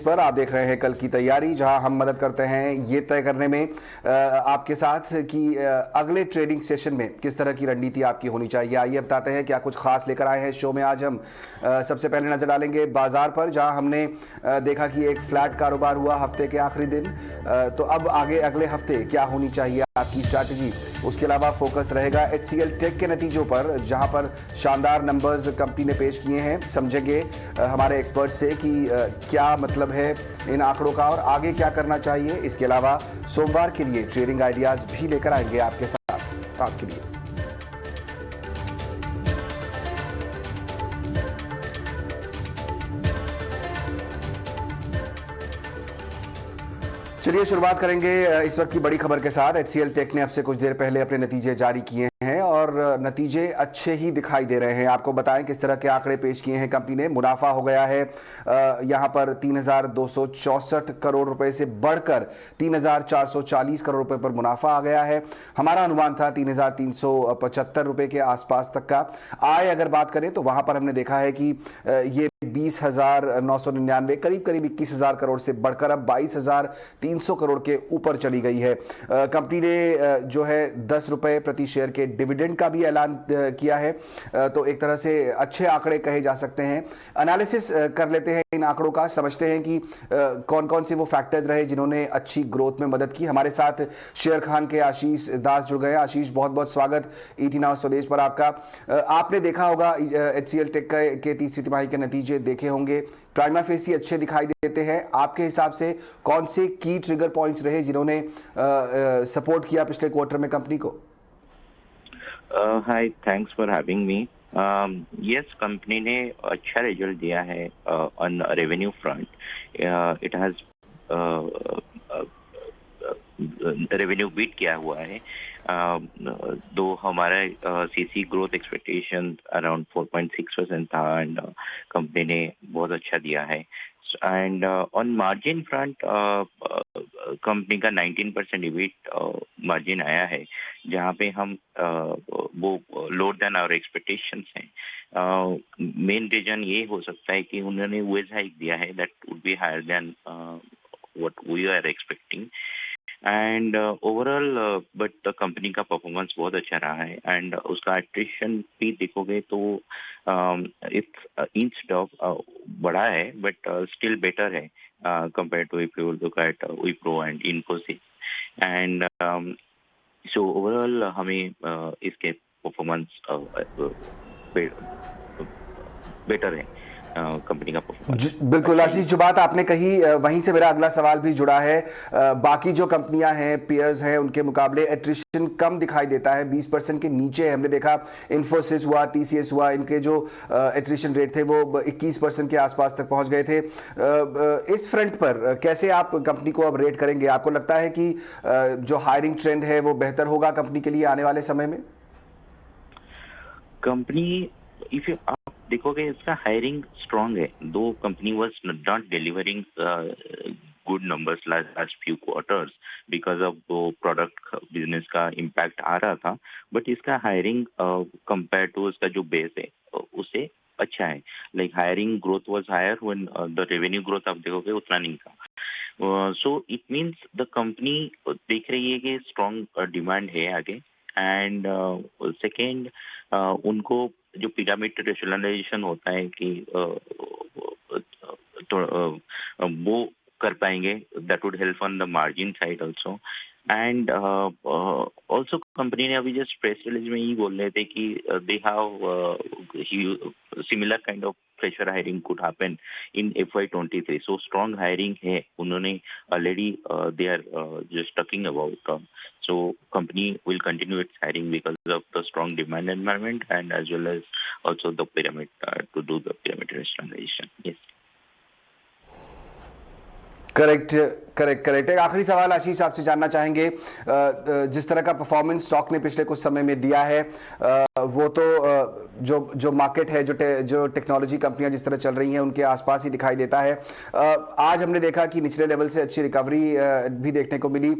पर आप देख रहे हैं कल की तैयारी, जहां हम मदद करते हैं ये तय करने में आपके साथ कि अगले ट्रेडिंग सेशन में किस तरह की रणनीति आपकी होनी चाहिए। आइए बताते हैं क्या कुछ खास लेकर आए हैं शो में। आज हम सबसे पहले नजर डालेंगे बाजार पर, जहां हमने देखा कि एक फ्लैट कारोबार हुआ हफ्ते के आखिरी दिन। तो अब आगे अगले हफ्ते क्या होनी चाहिए आपकी स्ट्रैटेजी, उसके अलावा फोकस रहेगा HCL टेक के नतीजों पर, जहां पर शानदार नंबर्स कंपनी ने पेश किए हैं। समझेंगे हमारे एक्सपर्ट से कि क्या मतलब है इन आंकड़ों का और आगे क्या करना चाहिए। इसके अलावा सोमवार के लिए ट्रेडिंग आइडियाज भी लेकर आएंगे आपके साथ आपके लिए। चलिए शुरुआत करेंगे इस वक्त की बड़ी खबर के साथ। HCL टेक ने अब से कुछ देर पहले अपने नतीजे जारी किए हैं और नतीजे अच्छे ही दिखाई दे रहे हैं। आपको बताएं किस तरह के आंकड़े पेश किए हैं कंपनी ने। मुनाफा हो गया है यहां पर 3,264 करोड़ रुपए से बढ़कर 3,440 करोड़ रुपए पर मुनाफा आ गया है। हमारा अनुमान था 3,375 रुपए के आसपास तक का। आय अगर बात करें तो वहां पर हमने देखा है कि ये 20,999 करीब करीब 21,000 करोड़ से बढ़कर अब 22,300 करोड़ के ऊपर चली गई है। कंपनी ने जो है 10 रुपए प्रति शेयर के डिविडेंड का भी ऐलान किया है। तो एक तरह से अच्छे आंकड़े कहे जा सकते हैं। एनालिसिस कर लेते हैं इन आंकड़ों का, समझते हैं कि कौन कौन से वो फैक्टर्स रहे जिन्होंने अच्छी ग्रोथ में मदद की। हमारे साथ शेयर खान के आशीष दास जुड़ गए। आशीष, बहुत बहुत स्वागत ET नाउ स्वदेश पर आपका। आपने देखा होगा HCL टेक के तीसरी तिमाही के नतीजे देखे होंगे, प्राइमा फेसी अच्छे दिखाई देते हैं। आपके हिसाब से कौन से की ट्रिगर पॉइंट्स रहे जिन्होंने सपोर्ट किया पिछले क्वार्टर में कंपनी को? Hi, thanks for having me. Yes, company ने अच्छा रिजल्ट दिया है on revenue front. It has revenue beat किया हुआ है। दो हमारा CC ग्रोथ एक्सपेक्टेशन अराउंड 4.6% था एंड कंपनी ने बहुत अच्छा दिया है। And on margin front company का 19% EBIT मार्जिन आया है, जहाँ पे हम वो लोअर देन आवर एक्सपेक्टेशंस हैं। मेन रीजन ये हो सकता है कि उन्होंने वेज हाइक दिया है, that would be higher than what we are expecting. And overall but company का परफॉर्मेंस बहुत अच्छा रहा है एंड उसका एट्रिशन भी देखोगे तो इट्स इंच ऑफ बड़ा है बट स्टिल बेटर है compare to if you look at Wipro and Infosys. And so overall हमें इसके परफॉर्मेंस बेटर है कंपनी का परफॉर्मेंस। बिल्कुल आशीष, जो बात आपने कही वहीं से मेरा अगला सवाल भी जुड़ा है। बाकी जो कंपनियां हैं, पीयर्स हैं, उनके मुकाबले एट्रिशन कम दिखाई देता है, 20% के नीचे हमने देखा। इन्फोसिस हुआ, TCS हुआ, इनके जो एट्रिशन रेट थे वो 21% के आसपास तक पहुंच गए थे। इस फ्रंट पर कैसे आप कंपनी को अब रेट करेंगे? आपको लगता है कि जो हायरिंग ट्रेंड है वो बेहतर होगा कंपनी के लिए आने वाले समय में? कंपनी इफ आप देखोगे इसका हायरिंग स्ट्रांग है, दो company was not delivering good numbers last few quarters because of वो प्रोडक्ट बिजनेस का इम्पैक्ट आ रहा था, बट इसका हायरिंग कंपेयर टू उसका जो बेस है उससे अच्छा है। Like hiring growth was higher when the revenue growth आप देखोगे उतना नहीं था। So it means the company देख रही है कि स्ट्रांग डिमांड है आगे। एंड सेकेंड उनको जो पिरामिड रेशनलाइजेशन होता है कि वो कर पाएंगे, that would help on the margin side also. And also company ने अभी जस्ट प्रेस रिलीज में ही बोल रहे थे कि they have similar kind of fresher hiring could happen in FY23। So strong hiring है, उन्होंने already they are just talking about. So company will continue its hiring because of the strong demand environment and as well as also the pyramid to do the pyramid rationalization. Yes. Correct correct correct. एक आखिरी सवाल आशीष आपसे जानना चाहेंगे, जिस तरह का performance stock ने पिछले कुछ समय में दिया है वो तो जो मार्केट है, जो टेक्नोलॉजी कंपनियां जिस तरह चल रही हैं उनके आसपास ही दिखाई देता है। आज हमने देखा कि निचले लेवल से अच्छी रिकवरी भी देखने को मिली।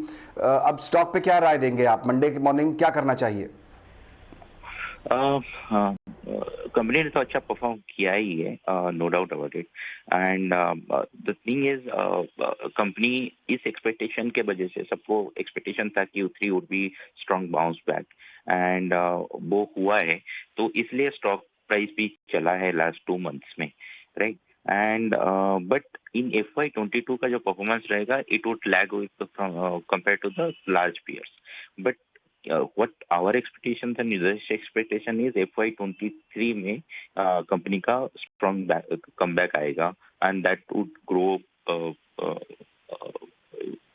अब स्टॉक पे क्या राय देंगे आप? मंडे की मॉर्निंग क्या करना चाहिए? कंपनी ने तो अच्छा परफॉर्म किया ही है, no doubt about it. And the thing is, company इस एक्सपेक्टेशन के वजह से, सबको एक्सपेक्टेशन था कि Q3 would be strong bounce back, and वो हुआ है, तो इसलिए स्टॉक प्राइस भी चला है लास्ट 2 मंथ्स में, right. And but in FY22 का जो परफॉर्मेंस रहेगा, it would lag compare to the large peers, but what our expectations and users expectation is FY23 में कंपनी का स्ट्रॉन्ग कमबैक आएगा, and that would grow,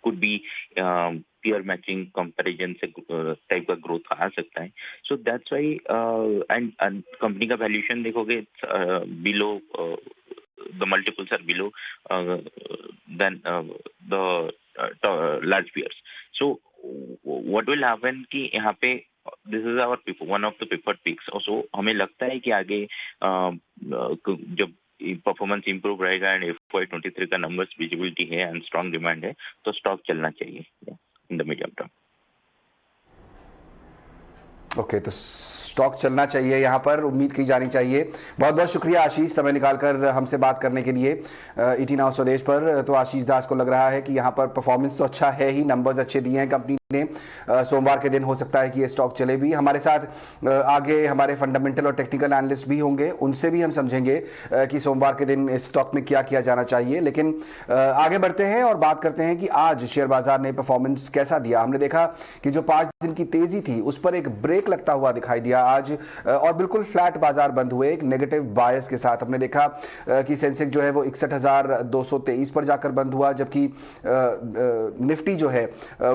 could be peer matching comparison से type का growth आ सकता है। So that's why, and company का valuation देखोगे, below, the multiples are below than the large peers. So what will happen कि यहाँ पे this is our one of the preferred picks. So हमें लगता है कि आगे जब परफॉर्मेंस इंप्रूव रहेगा एंड FY23 का नंबर्स विजिबिलिटी है एंड स्ट्रॉन्ग डिमांड है, तो स्टॉक चलना चाहिए in the medium term. Okay, तो स्टॉक चलना चाहिए, यहाँ पर उम्मीद की जानी चाहिए। बहुत बहुत शुक्रिया आशीष, समय निकालकर हमसे बात करने के लिए ET Now स्वदेश पर। तो आशीष दास को लग रहा है कि यहाँ पर परफॉर्मेंस तो अच्छा है ही, नंबर्स अच्छे दिए हैं कंपनी ने। सोमवार के दिन हो सकता है कि ये स्टॉक चले भी। हमारे साथ आगे हमारे फंडामेंटल और टेक्निकल एनालिस्ट भी होंगे, उनसे भी हम समझेंगे कि सोमवार के दिन इस स्टॉक में क्या किया जाना चाहिए। लेकिन आगे बढ़ते हैं और बात करते हैं कि आज शेयर बाजार ने परफॉर्मेंस कैसा दिया। हमने देखा कि जो 5 दिन की तेजी थी उस पर एक ब्रेक लगता हुआ दिखाई दिया आज, और बिल्कुल फ्लैट बाजार बंद हुए एक नेगेटिव बायस के साथ। हमने देखा कि सेंसेक्स जो है वो 61,223 पर जाकर बंद हुआ, जबकि निफ्टी जो है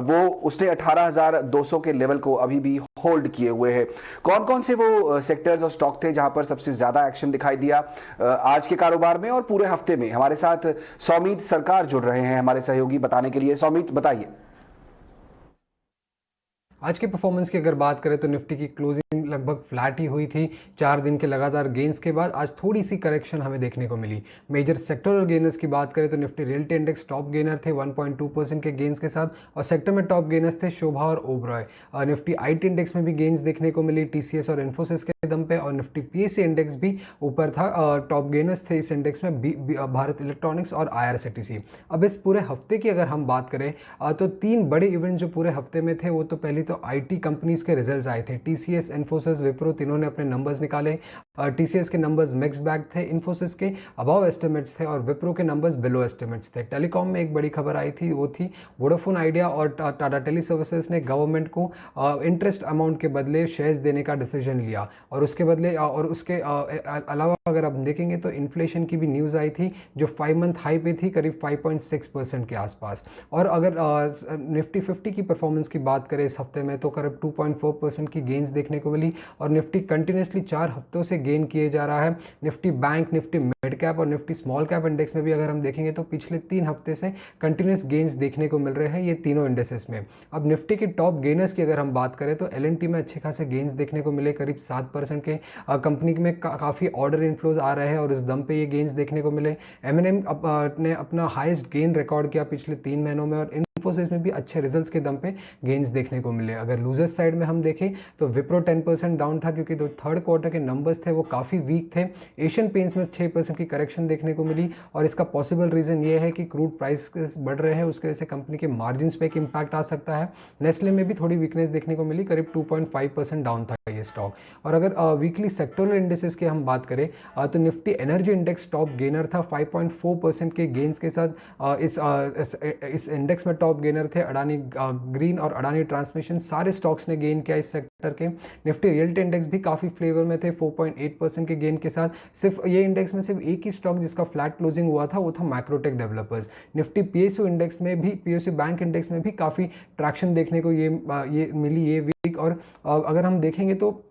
वो उसने 18,200 के लेवल को अभी भी होल्ड किए हुए है। कौन कौन से वो सेक्टर्स और स्टॉक थे जहां पर सबसे ज्यादा एक्शन दिखाई दिया आज के कारोबार में और पूरे हफ्ते में? हमारे साथ सौमीत सरकार जुड़ रहे हैं हमारे सहयोगी बताने के लिए। सौमीत, बताइए। आज के परफॉर्मेंस की अगर बात करें तो निफ्टी की क्लोजिंग लगभग फ्लैट ही हुई थी। 4 दिन के लगातार गेंस के बाद आज थोड़ी सी करेक्शन हमें देखने को मिली। मेजर सेक्टरल गेनर्स की बात करें तो Nifty realty index top gainer थे 1.2% के गेंस के साथ, और सेक्टर में टॉप गेनर्स थे शोभा और ओबरॉय। निफ्टी आईटी इंडेक्स में भी गेंस देखने को मिली TCS और इन्फोसिस के दम पे, और निफ्टी PSE इंडेक्स भी ऊपर था। टॉप गेनर्स थे इस इंडेक्स में भारत इलेक्ट्रॉनिक्स और IRCTC। अब इस पूरे हफ्ते की अगर हम बात करें तो 3 बड़े इवेंट जो पूरे हफ्ते में थे, वो तो पहली तो IT कंपनीज के रिजल्ट्स आए थे। TCS, इन्फोसिस, विप्रो तीनों ने अपने नंबर्स निकाले। TCS के नंबर्स मिक्स बैग थे, इन्फोसिस के अबव एस्टिमेट्स थे और विप्रो के नंबर्स बिलो एस्टिमेट्स थे। टेलीकॉम में एक बड़ी खबर आई थी, वो थी वोडाफोन आइडिया और टाटा टेली सर्विसेज ने गवर्नमेंट को इंटरेस्ट अमाउंट के बदले शेयर्स देने का डिसीजन लिया, और उसके बदले और उसके अलावा अगर आप देखेंगे तो इन्फ्लेशन की भी न्यूज़ आई थी जो 5 मंथ हाई पे थी, करीब 5.6% के आसपास। और अगर निफ्टी 50 की परफॉर्मेंस की बात करें इस हफ्ते में तो करीब 2.4% की गेंस देखने को मिली, और निफ्टी कंटिन्यूसली 4 हफ्तों से गेन किए जा रहा है। Nifty bank, Nifty mid cap और निफ्टी स्मॉल कैप इंडेक्स में भी अगर हम देखेंगे तो पिछले 3 हफ्ते से कंटिन्यूस गेंस देखने को मिल रहे हैं ये तीनों इंडेसेस में। अब निफ्टी के टॉप गेनर्स की अगर हम बात करें तो L&T में अच्छे खासे गेंस देखने को मिले, करीब 7% के। कंपनी में काफ़ी ऑर्डर इनफ्लोज आ रहे हैं और इस दम पे ये गेंस देखने को मिले। M&M ने अपना हाईएस्ट गेन रिकॉर्ड किया पिछले 3 महीनों में, और इन्फोसिस में भी अच्छे रिजल्ट्स के दम पे गेंस देखने को मिले। अगर लूजर्स साइड में हम देखें तो विप्रो 10% डाउन था क्योंकि जो थर्ड क्वार्टर के नंबर्स थे वो काफ़ी वीक थे। एशियन पेंट्स में 6% की करेक्शन देखने को मिली, और इसका पॉसिबल रीज़न ये है कि क्रूड प्राइस बढ़ रहे हैं, उसकी वजह से कंपनी के मार्जिन पे एक इम्पैक्ट आ सकता है। नेस्ले में भी थोड़ी वीकनेस देखने को मिली, करीब 2.5% डाउन था ये स्टॉक। और अगर वीकली सेक्टोरल इंडेसेस की हम बात करें तो Nifty energy index top gainer था 5.4% के गेंस के साथ। इस इंडेक्स में टॉप गेनर थे अडानी ग्रीन और अडानी ट्रांसमिशन, सारे स्टॉक्स ने गेन किया इस सेक्टर के। निफ्टी रियल्टी इंडेक्स भी काफ़ी फ्लेवर में थे 4.8% के गेन के साथ। सिर्फ ये इंडेक्स में सिर्फ एक ही स्टॉक जिसका फ्लैट क्लोजिंग हुआ था वो था Macrotech developers. Nifty PSU index में भी, PSU बैंक इंडेक्स में भी काफ़ी ट्रैक्शन देखने को ये मिली ये वीक। और अगर हम देखेंगे तो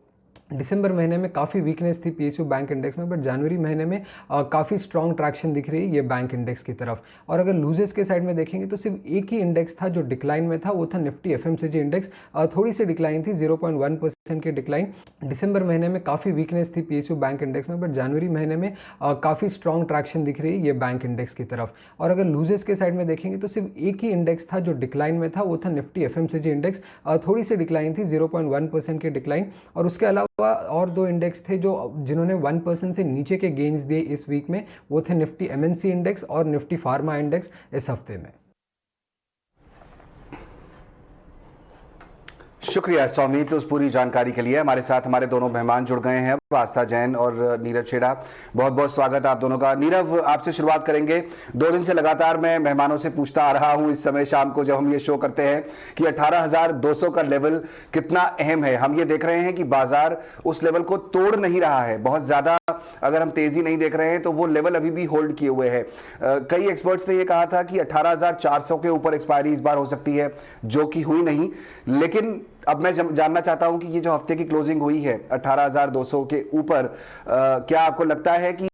दिसंबर महीने में काफ़ी वीकनेस थी PSU बैंक इंडेक्स में, बट जनवरी महीने में काफ़ी स्ट्रॉन्ग ट्रैक्शन दिख रही है ये बैंक इंडेक्स की तरफ। और अगर लूजर्स के साइड में देखेंगे तो सिर्फ एक ही इंडेक्स था जो डिक्लाइन में था, वो था निफ्टी FMCG इंडेक्स। थोड़ी सी डिक्लाइन थी, 0.1% की डिक्लाइन। दिसंबर महीने में काफ़ी वीकनेस थी PSU बैंक इंडेक्स में, बट जनवरी महीने में काफ़ी स्ट्रॉन्ग ट्रैक्शन दिख रही है ये बैंक इंडेक्स की तरफ। और अगर लूजर्स के साइड में देखेंगे तो सिर्फ एक ही इंडेक्स था जो डिक्लाइन में था, वो था निफ्टी FMCG इंडेक्स। थोड़ी सी डिक्लाइन थी, 0.1% की डिक्लाइन। और उसके अलावा अलावा और दो इंडेक्स थे जो जिन्होंने 1% से नीचे के गेन्स दिए इस वीक में, वो थे निफ्टी एमएनसी इंडेक्स और निफ्टी फार्मा इंडेक्स इस हफ्ते में। शुक्रिया सौमीत उस पूरी जानकारी के लिए। हमारे साथ हमारे दोनों मेहमान जुड़ गए हैं, आस्था जैन और नीरव छेड़ा। बहुत बहुत स्वागत आप दोनों का। नीरव, आपसे शुरुआत करेंगे। 2 दिन से लगातार मैं मेहमानों से पूछता आ रहा हूं इस समय शाम को जब हम ये शो करते हैं कि 18,200 का लेवल कितना अहम है। हम ये देख रहे हैं कि बाजार उस लेवल को तोड़ नहीं रहा है, बहुत ज्यादा अगर हम तेजी नहीं देख रहे हैं तो वो लेवल अभी भी होल्ड किए हुए है। कई एक्सपर्ट्स ने ये कहा था कि 18,400 के ऊपर एक्सपायरी इस बार हो सकती है, जो कि हुई नहीं। लेकिन अब मैं जानना चाहता हूं कि ये जो हफ्ते की क्लोजिंग हुई है 18,200 के ऊपर, क्या आपको लगता है कि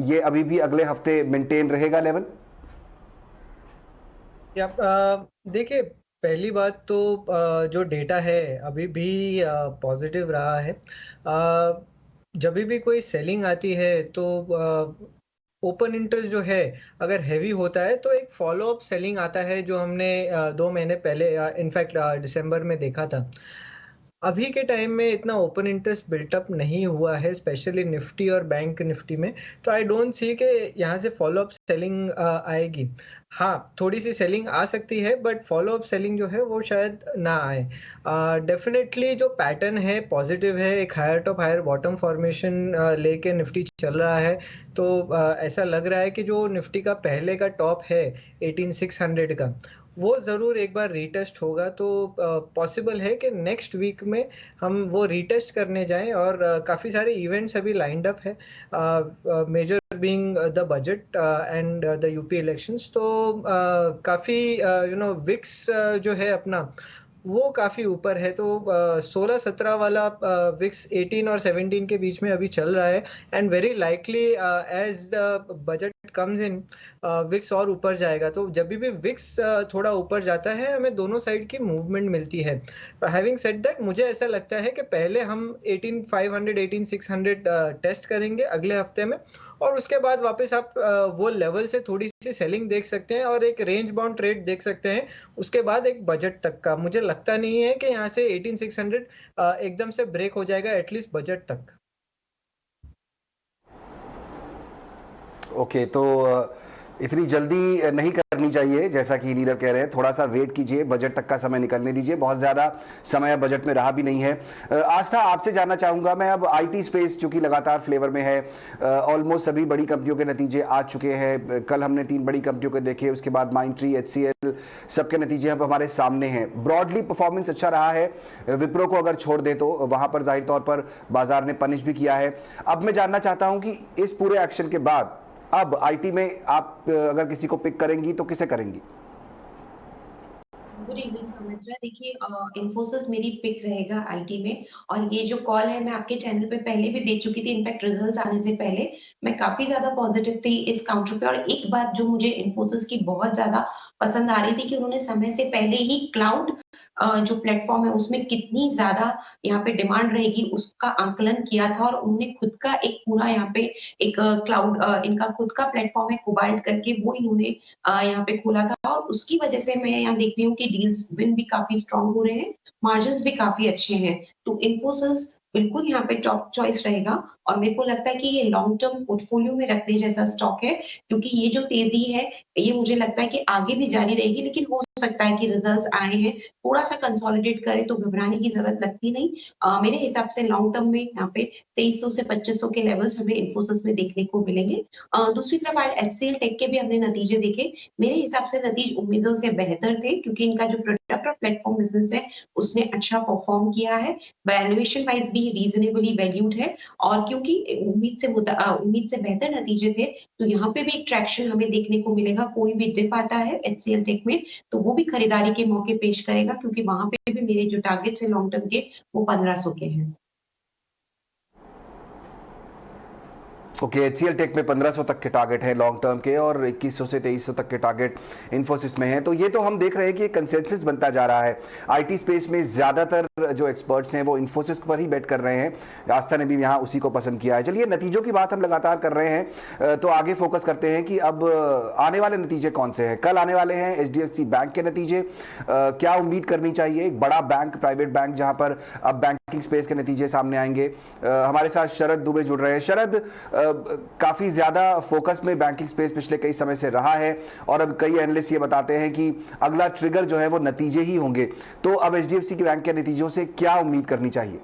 ये अभी भी अगले हफ्ते मेंटेन रहेगा लेवल? देखिए, पहली बात तो जो डेटा है अभी भी पॉजिटिव रहा है। जब भी कोई सेलिंग आती है तो ओपन इंटरेस्ट जो है अगर हैवी होता है तो एक फॉलो अप सेलिंग आता है, जो हमने 2 महीने पहले इनफैक्ट दिसंबर में देखा था। अभी के टाइम में इतना ओपन इंटरेस्ट बिल्टअप नहीं हुआ है, स्पेशली निफ्टी और बैंक निफ्टी में। तो आई डोंट सी कि यहाँ से फॉलो अप सेलिंग आएगी। हाँ, थोड़ी सी सेलिंग आ सकती है, बट फॉलो अप सेलिंग जो है वो शायद ना आए। डेफिनेटली जो पैटर्न है पॉजिटिव है, एक higher top higher bottom formation लेके निफ्टी चल रहा है। तो ऐसा लग रहा है कि जो निफ्टी का पहले का टॉप है 18,600 का, वो ज़रूर एक बार रीटेस्ट होगा। तो पॉसिबल है कि नेक्स्ट वीक में हम वो रीटेस्ट करने जाएं। और काफ़ी सारे इवेंट्स अभी लाइंड अप है, major being the budget and the UP elections. तो काफ़ी विक्स जो है अपना वो काफ़ी ऊपर है। तो 16-17 वाला विक्स 18 और 17 के बीच में अभी चल रहा है। And very likely as the budget comes in, VIX और ऊपर जाएगा। तो जब भी विक्स थोड़ा ऊपर जाता है, हमें दोनों साइड की मूवमेंट मिलती है। हैविंग सेड दैट, मुझे ऐसा लगता है कि पहले हम 18,500 18,600 टेस्ट करेंगे अगले हफ्ते में, और उसके बाद वापस आप वो लेवल से थोड़ी सी सेलिंग देख सकते हैं और एक रेंज बाउंड ट्रेड देख सकते हैं। उसके बाद एक बजट तक का मुझे लगता नहीं है कि यहाँ से 18,600 एकदम से ब्रेक हो जाएगा, एटलीस्ट बजट तक। ओके, तो इतनी जल्दी नहीं करनी चाहिए, जैसा कि नीरव कह रहे हैं। थोड़ा सा वेट कीजिए, बजट तक का समय निकलने दीजिए, बहुत ज़्यादा समय बजट में रहा भी नहीं है। आस्था, आपसे जानना चाहूँगा मैं, अब आईटी स्पेस चूंकि लगातार फ्लेवर में है, ऑलमोस्ट सभी बड़ी कंपनियों के नतीजे आ चुके हैं। कल हमने 3 बड़ी कंपनियों के देखे, उसके बाद माइंडट्री, HCL, सबके नतीजे अब हमारे सामने हैं। ब्रॉडली परफॉर्मेंस अच्छा रहा है, विप्रो को अगर छोड़ दे तो वहाँ पर जाहिर तौर पर बाजार ने पनिश भी किया है। अब मैं जानना चाहता हूँ कि इस पूरे एक्शन के बाद अब आईटी में आप अगर किसी को पिक करेंगी तो किसे करेंगी? Good evening Sumitra. देखिए, इन्फोसिस मेरी पिक रहेगा आईटी में। और ये जो कॉल है मैं आपके चैनल पे पहले भी दे चुकी थी, इनफैक्ट रिजल्ट्स आने से पहले मैं काफी ज्यादा पॉजिटिव थी इस काउंटर पे। और एक बात जो मुझे इन्फोसिस की बहुत ज्यादा पसंद आ रही थी कि उन्होंने समय से पहले ही क्लाउड जो प्लेटफॉर्म है उसमें कितनी ज्यादा यहाँ पे डिमांड रहेगी उसका आंकलन किया था। और उन्होंने खुद का एक पूरा यहाँ पे एक क्लाउड इनका खुद का प्लेटफॉर्म है कोबाल्ट करके, वो इन्होंने यहाँ पे खोला था। और उसकी वजह से मैं यहाँ देख रही हूँ कि डील्स विन भी काफी स्ट्रांग हो रहे हैं, मार्जिन्स भी काफी अच्छे हैं। तो इन्फोसिस बिल्कुल यहाँ पे टॉप चॉइस रहेगा। और मेरे को लगता है कि ये लॉन्ग टर्म पोर्टफोलियो में रखने जैसा स्टॉक है, क्योंकि ये जो तेजी है ये मुझे लगता है कि आगे भी जारी रहेगी। लेकिन हो सकता है कि रिजल्ट्स आए हैं, थोड़ा सा कंसोलिडेट करें तो घबराने की जरूरत लगती नहीं। मेरे हिसाब से लॉन्ग टर्म में यहाँ पे 2300 से 2500 के लेवल्स हमें इन्फोसिस में देखने को मिलेंगे। दूसरी तरफ आज HCL टेक के भी हमने नतीजे देखे, मेरे हिसाब से नतीजे उम्मीदों से बेहतर थे, क्योंकि इनका जो प्रोडक्ट और प्लेटफॉर्म बिजनेस है उसने अच्छा परफॉर्म किया है। वैल्यूएशन वाइज भी रीजनेबली वैल्यूड है। और क्योंकि उम्मीद से बेहतर नतीजे थे, तो यहाँ पे भी एक ट्रैक्शन हमें देखने को मिलेगा। कोई भी डिप आता है HCL टेक में तो वो भी खरीदारी के मौके पेश करेगा, क्योंकि वहां पे भी मेरे जो टारगेट्स है लॉन्ग टर्म के वो 1500 के हैं। ओके, एचसीएल टेक में 1500 तक के टारगेट है लॉन्ग टर्म के और 2100 से 2300 तक के टारगेट इन्फोसिस में है। तो ये तो हम देख रहे हैं कि कंसेंसस बनता जा रहा है। आईटी स्पेस में ज्यादातर जो एक्सपर्ट्स हैं वो इन्फोसिस पर ही बेट कर रहे हैं। आस्था ने भी यहाँ उसी को पसंद किया है। चलिए, नतीजों की बात हम लगातार कर रहे हैं, तो आगे फोकस करते हैं कि अब आने वाले नतीजे कौन से हैं। कल आने वाले हैं एचडीएफसी बैंक के नतीजे। क्या उम्मीद करनी चाहिए? एक बड़ा बैंक, प्राइवेट बैंक, जहां पर अब बैंकिंग स्पेस के नतीजे सामने आएंगे। हमारे साथ शरद दुबे जुड़ रहे हैं। शरद, काफी ज्यादा फोकस में बैंकिंग स्पेस पिछले कई समय से रहा है और अब कई एनालिस्ट ये बताते हैं कि अगला ट्रिगर जो है वो नतीजे ही होंगे। तो अब एचडीएफसी के बैंक के नतीजों से क्या उम्मीद करनी चाहिए?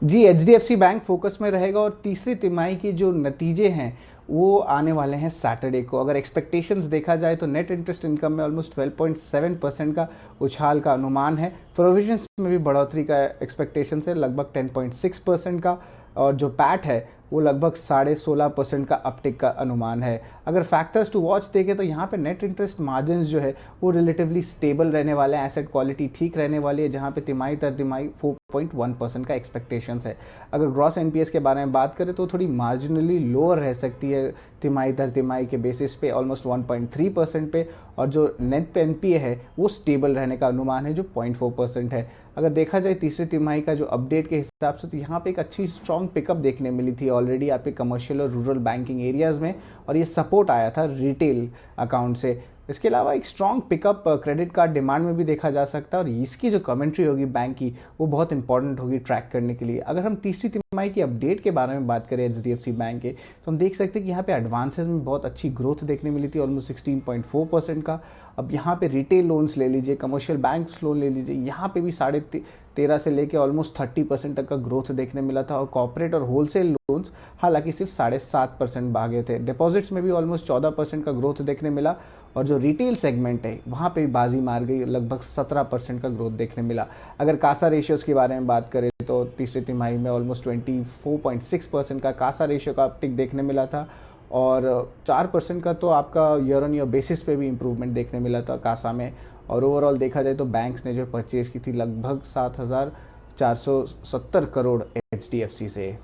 जी, एचडीएफसी बैंक फोकस में रहेगा और तीसरी तिमाही के जो नतीजे हैं वो आने वाले हैं सैटरडे को। अगर एक्सपेक्टेशंस देखा जाए तो नेट इंटरेस्ट इनकम में ऑलमोस्ट 12.7% का उछाल का अनुमान है। प्रोविजंस में भी बढ़ोतरी का एक्सपेक्टेशन है लगभग 10.6% का, और जो पैट है वो लगभग 16.5% का अपटिक का अनुमान है। अगर फैक्टर्स टू वॉच देखें तो यहाँ पे नेट इंटरेस्ट मार्जिन्स जो है वो रिलेटिवली स्टेबल रहने वाले हैं, एसेट क्वालिटी ठीक रहने वाली है, जहाँ पे तिमाही दर तिमाही 4.1% का एक्सपेक्टेशंस है। अगर ग्रॉस एनपीएस के बारे में बात करें तो थोड़ी मार्जिनली लोअर रह सकती है तिमाही दर तिमाही के बेसिस पे, ऑलमोस्ट 1.3% पे, और जो नेट पे एनपीए है वो स्टेबल रहने का अनुमान है जो 0.4% है। अगर देखा जाए तीसरी तिमाही का जो अपडेट के हिसाब से तो यहाँ पे एक अच्छी स्ट्रॉन्ग पिकअप देखने मिली थी ऑलरेडी आपके कमर्शियल और रूरल बैंकिंग एरियाज़ में, और ये सपोर्ट आया था रिटेल अकाउंट से। इसके अलावा एक strong pickup credit card demand में भी देखा जा सकता है, और इसकी जो कमेंट्री होगी बैंक की वो बहुत इंपॉर्टेंट होगी ट्रैक करने के लिए। अगर हम तीसरी तिमाही की अपडेट के बारे में बात करें एचडीएफसी बैंक के, तो हम देख सकते हैं कि यहाँ पे एडवांसेस में बहुत अच्छी ग्रोथ देखने मिली थी, ऑलमोस्ट 16.4% का। अब यहाँ पे रिटेल लोन्स ले लीजिए, कमर्शियल बैंक लोन ले लीजिए, यहाँ पे भी 13.5 से लेके ऑलमोस्ट 30% तक का ग्रोथ देखने मिला था। और कॉर्पोरेट और होलसेल लोन्स हालांकि सिर्फ 7.5% भागे थे। डिपॉजिट्स में भी ऑलमोस्ट 14% का ग्रोथ देखने मिला, और जो रिटेल सेगमेंट है वहाँ पे भी बाजी मार गई, लगभग 17% का ग्रोथ देखने मिला। अगर कासा रेशियोज़ के बारे में बात करें तो तीसरी तिमाही में ऑलमोस्ट 24.6% का कासा रेशियो का अपटिक देखने मिला था, और 4% का तो आपका ईयर ऑन ईयर बेसिस पे भी इंप्रूवमेंट देखने मिला था कासा में। और ओवरऑल देखा जाए तो बैंक्स ने जो परचेज की थी लगभग 7,470 करोड़ एचडीएफसी से।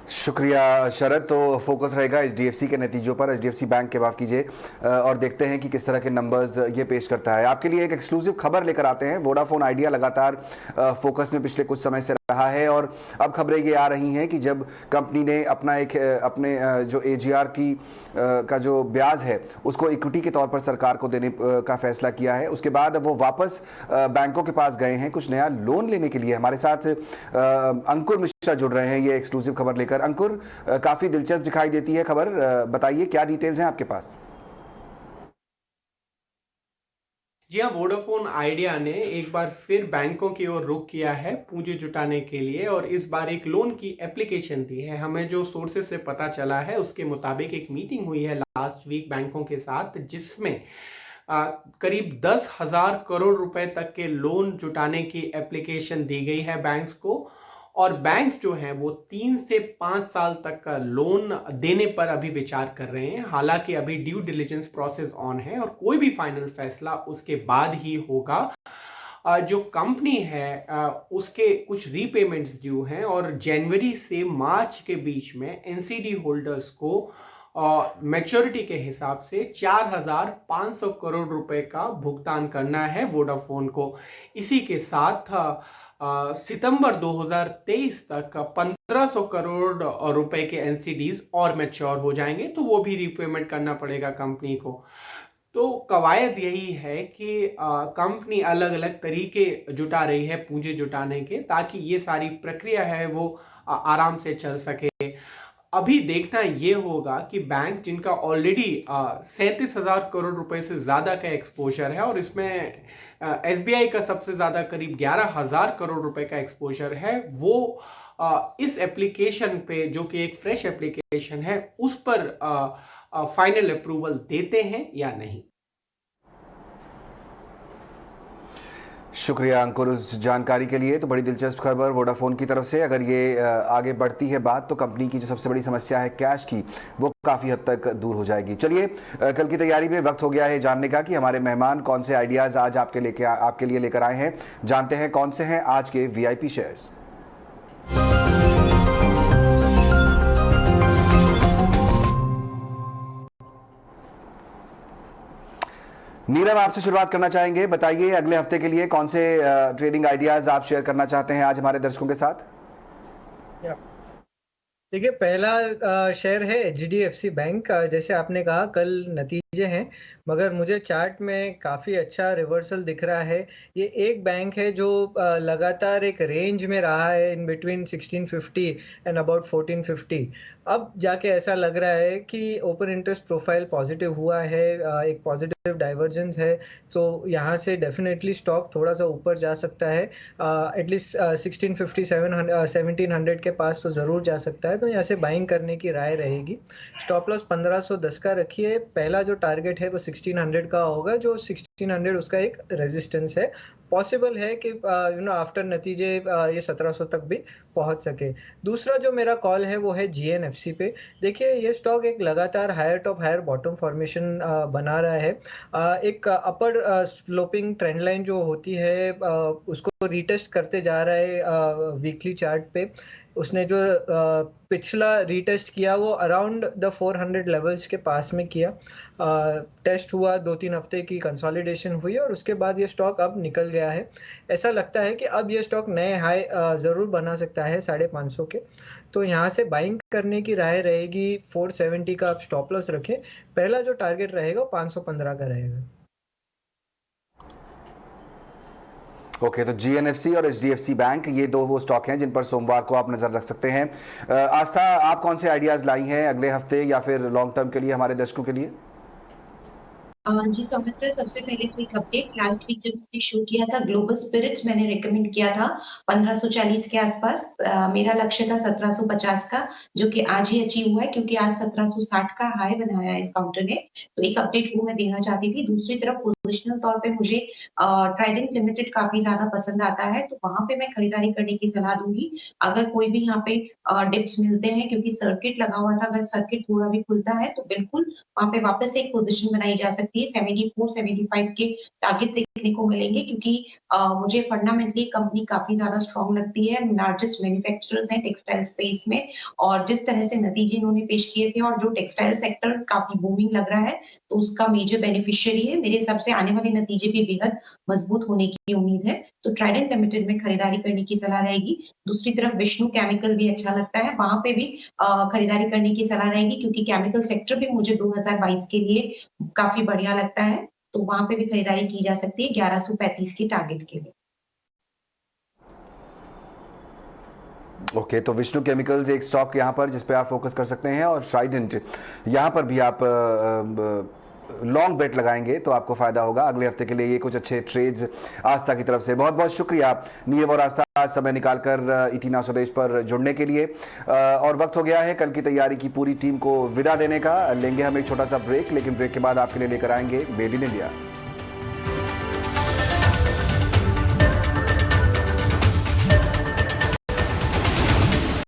शुक्रिया शरद। तो फोकस रहेगा एचडीएफसी के नतीजों पर, एचडीएफसी बैंक के माफ कीजिए, और देखते हैं कि किस तरह के नंबर्स ये पेश करता है। आपके लिए एक एक्सक्लूसिव खबर लेकर आते हैं। वोडाफोन आइडिया लगातार फोकस में पिछले कुछ समय से रहा है, और अब खबरें ये आ रही हैं कि जब कंपनी ने अपने जो एजीआर की का जो ब्याज है उसको इक्विटी के तौर पर सरकार को देने का फैसला किया है, उसके बाद वो वापस बैंकों के पास गए हैं कुछ नया लोन लेने के लिए। हमारे साथ अंकुर मिश्रा जुड़ रहे हैं ये एक्सक्लूसिव खबर लेकर। अंकुर, काफी दिलचस्प दिखाई देती है खबर, बताइए क्या डिटेल्स हैं आपके पास? जी हाँ, वोडाफोन आइडिया ने एक बार फिर बैंकों की ओर रुख किया है पूंजी जुटाने के लिए, और इस बार एक लोन की एप्लीकेशन दी है। हमें जो सोर्सेज से पता चला है उसके मुताबिक एक मीटिंग हुई है लास्ट वीक बैंकों के साथ, जिसमें करीब 10,000 करोड़ रुपए तक के लोन जुटाने की एप्लीकेशन दी गई है बैंक्स को, और बैंक्स जो हैं वो 3 से 5 साल तक का लोन देने पर अभी विचार कर रहे हैं। हालांकि अभी ड्यू डिलिजेंस प्रोसेस ऑन है और कोई भी फाइनल फैसला उसके बाद ही होगा। जो कंपनी है उसके कुछ रीपेमेंट्स ड्यू हैं, और जनवरी से मार्च के बीच में एनसीडी होल्डर्स को मैच्योरिटी के हिसाब से 4,500 करोड़ रुपए का भुगतान करना है वोडाफोन को। इसी के साथ सितंबर 2023 तक 1,500 करोड़ रुपए के एनसीडीज और मैच्योर हो जाएंगे, तो वो भी रीपेमेंट करना पड़ेगा कंपनी को। तो कवायद यही है कि कंपनी अलग अलग तरीके जुटा रही है पूंजी जुटाने के, ताकि ये सारी प्रक्रिया है वो आराम से चल सके। अभी देखना ये होगा कि बैंक जिनका ऑलरेडी 37,000 करोड़ रुपए से ज़्यादा का एक्सपोजर है, और इसमें एसबीआई का सबसे ज़्यादा करीब 11,000 करोड़ रुपए का एक्सपोजर है, वो इस एप्लीकेशन पे, जो कि एक फ्रेश एप्लीकेशन है, उस पर फाइनल अप्रूवल देते हैं या नहीं। शुक्रिया अंकुर उस जानकारी के लिए। तो बड़ी दिलचस्प खबर वोडाफोन की तरफ से। अगर ये आगे बढ़ती है बात तो कंपनी की जो सबसे बड़ी समस्या है कैश की, वो काफ़ी हद तक दूर हो जाएगी। चलिए, कल की तैयारी में वक्त हो गया है जानने का कि हमारे मेहमान कौन से आइडियाज़ आज आपके लिए लेकर आए हैं। जानते हैं कौन से हैं आज के वीआईपी शेयर्स। नीरव, आपसे शुरुआत करना चाहेंगे। बताइए अगले हफ्ते के लिए कौन से ट्रेडिंग आइडियाज आप शेयर करना चाहते हैं आज हमारे दर्शकों के साथ। देखिए, पहला शेयर है एचडीएफसी बैंक। जैसे आपने कहा कल नतीजे हैं, मगर मुझे चार्ट में काफ़ी अच्छा रिवर्सल दिख रहा है। ये एक बैंक है जो लगातार एक रेंज में रहा है इन बिटवीन 1650 एंड अबाउट 1450। अब जाके ऐसा लग रहा है कि ओपन इंटरेस्ट प्रोफाइल पॉजिटिव हुआ है, एक पॉजिटिव डाइवर्जेंस है, तो यहाँ से डेफिनेटली स्टॉक थोड़ा सा ऊपर जा सकता है। एटलीस्ट 1650 1700 के पास तो ज़रूर जा सकता है, तो यहाँ से बाइंग करने की राय रहेगी। स्टॉप लॉस 1510 का रखिए। पहला जो टारगेट है वो 1600 का होगा, जो 1600 उसका एक रेजिस्टेंस है। पॉसिबल है कि आफ्टर नतीजे ये 1700 तक भी पहुंच सके। दूसरा जो मेरा कॉल है वो है जीएनएफसी पे। देखिए, ये स्टॉक एक लगातार higher top higher bottom formation बना रहा है। एक अपर स्लोपिंग ट्रेंड लाइन जो होती है उसको रीटेस्ट करते जा रहा है वीकली चार्ट पे। उसने जो पिछला रीटेस्ट किया वो अराउंड द 400 लेवल्स के पास में किया। टेस्ट हुआ, 2-3 हफ्ते की कंसोलिडेशन हुई और उसके बाद ये स्टॉक अब निकल गया है। ऐसा लगता है कि अब ये स्टॉक नए हाई ज़रूर बना सकता है 550 के। तो यहाँ से बाइंग करने की राय रहेगी। 470 का आप स्टॉप लॉस रखें। पहला जो टारगेट रहेगा 515 का रहेगा। ओके, तो जीएनएफसी और एचडीएफसी बैंक, ये दो वो स्टॉक हैं जिन पर सोमवार को आप नजर रख सकते हैं। आस्था, आप कौन से आइडियाज लाई हैं अगले हफ्ते या फिर लॉन्ग टर्म के लिए हमारे दर्शकों के लिए? जी सौमित्र, सबसे पहले क्विक अपडेट। लास्ट वीक जब मैंने शो किया था ग्लोबल स्पिरिट्स, मैंने रेकमेंड किया था 1540 के आसपास। मेरा लक्ष्य था 1750 का, जो कि आज ही अचीव हुआ है क्योंकि आज 1760 का हाई बनाया है इस काउंटर ने। तो एक अपडेट वो मैं देना चाहती थी। दूसरी तरफ पोजिशनल तौर पे मुझे ट्राइडेंट लिमिटेड काफी ज्यादा पसंद आता है, तो वहां पे मैं खरीदारी करने की सलाह दूंगी। अगर कोई भी यहाँ पे डिप्स मिलते हैं, क्योंकि सर्किट लगा हुआ था, अगर सर्किट थोड़ा भी खुलता है तो बिल्कुल वहां पे वापस एक पोजीशन बनाई जा सकती है। 74-75 के टारगेट देखने को मिलेंगे, क्योंकि मुझे फंडामेंटली कंपनी काफी ज्यादा स्ट्रॉन्ग लगती है। लार्जेस्ट मैन्युफैक्चरर्स हैं टेक्सटाइल स्पेस में, और जिस तरह से नतीजे इन्होंने पेश किए थे और जो टेक्सटाइल सेक्टर काफी बूमिंग लग रहा है, तो उसका मेजर बेनिफिशियरी है। मेरे हिसाब से आने वाले नतीजे भी बेहद मजबूत होने की उम्मीद है, तो ट्राइडेंट लिमिटेड में खरीदारी करने की सलाह रहेगी। दूसरी तरफ विष्णु केमिकल भी अच्छा लगता है, वहां पे भी खरीदारी करने की सलाह रहेगी, क्योंकि केमिकल सेक्टर भी मुझे 2022 के लिए काफी बढ़िया लगता है, तो वहां पे भी खरीदारी की जा सकती है 1135 के टारगेट के लिए। ओके, तो विष्णु केमिकल्स एक स्टॉक यहाँ पर जिस पे आप फोकस कर सकते हैं, और ट्राइडेंट यहाँ पर भी आप लॉन्ग बेट लगाएंगे तो आपको फायदा होगा। अगले हफ्ते के लिए ये कुछ अच्छे ट्रेड्स आस्था की तरफ से। बहुत बहुत शुक्रिया नीरव और आस्था, आज समय निकालकर इटीना स्वदेश पर जुड़ने के लिए। और वक्त हो गया है कल की तैयारी की पूरी टीम को विदा देने का। लेंगे हम एक छोटा सा ब्रेक, लेकिन ब्रेक के बाद आपके लिए लेकर आएंगे मेड इन इंडिया।